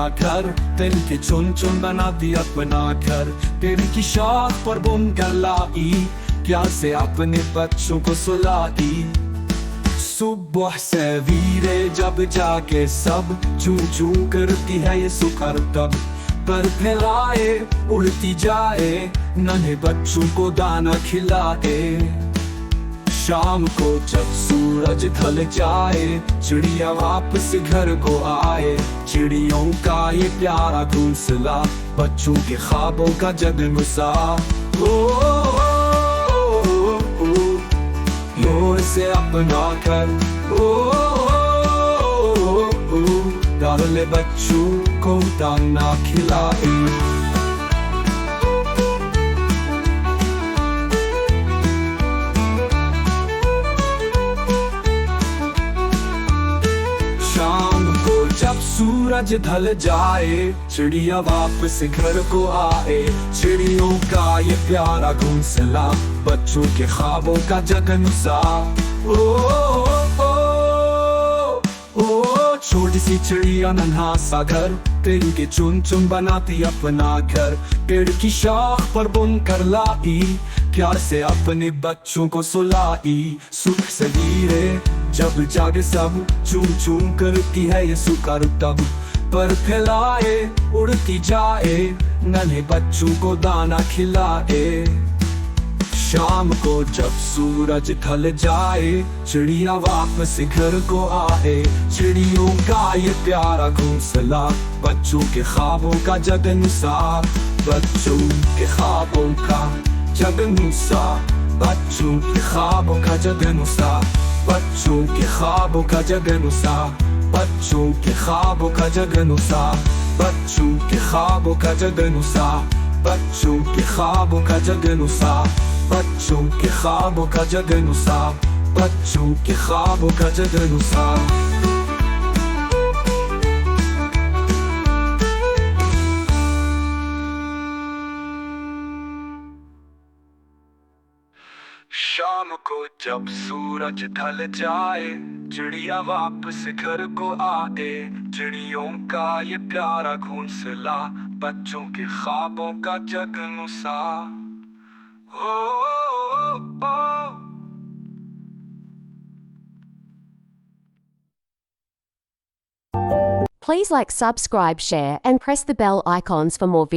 घर, दिल के चुन चुन बनाती अपना घर। पेड़ की शाख पर बुन कर लाई, प्यार से अपने बच्चों को सुलाई। सुबह सवेरे जब जाके सब चू चू करती है ये सुकर तब, पर फैलाए उड़ती जाए, नन्हे बच्चों को दाना खिलाए। शाम को जब सूरज ढल जाए, चिड़िया वापस घर को आए। चिड़ियों का ये प्यारा घोंसला, बच्चों के ख्वाबों का जगमसा। नूर से अपना घर, डाले बच्चों को दाना खिलाए। शाम को जब सूरज ढल जाए, चिड़िया वापस घर को आए। चिड़ियों का ये प्यारा घोंसला, बच्चों के ख्वाबों का जगमसा। छोटी सी चिड़िया नन्हा सा घर, पेड़ के चुन चुन बनाती अपना घर। पेड़ की शाख पर बुन कर लाई, प्यार से अपने बच्चों को सुलाई। सुख सवेरे जब जागे सब, चूं चूं करती है ये सुकर तब, पर फैलाए उड़ती जाए, नन्हे बच्चों को दाना खिलाए। शाम को जब सूरज ढल जाए, चिड़िया वापस घर को आए। चिड़ियों का ये प्यारा घोंसला, बच्चों के ख्वाबों का जगमसा। बच्चों के ख्वाबों का जगमसा, बच्चों के ख्वाबों का जगमसा। बच्चों के ख्वाबों का जगमसा, बच्चों के ख्वाबों का जगमसा। बच्चों के ख्वाबों का जगमसा, बच्चों के ख्वाबों का जगमसा। बच्चों के ख्वाबों का जगमसा, बच्चों के ख्वाबों का जगमसा। शाम को जब सूरज ढल जाए, चिड़िया वापस घर को आए। चिड़ियों का ये प्यारा घोंसला, बच्चों के ख्वाबों का जगमसा। Please like, subscribe, share and press the bell icons for more videos.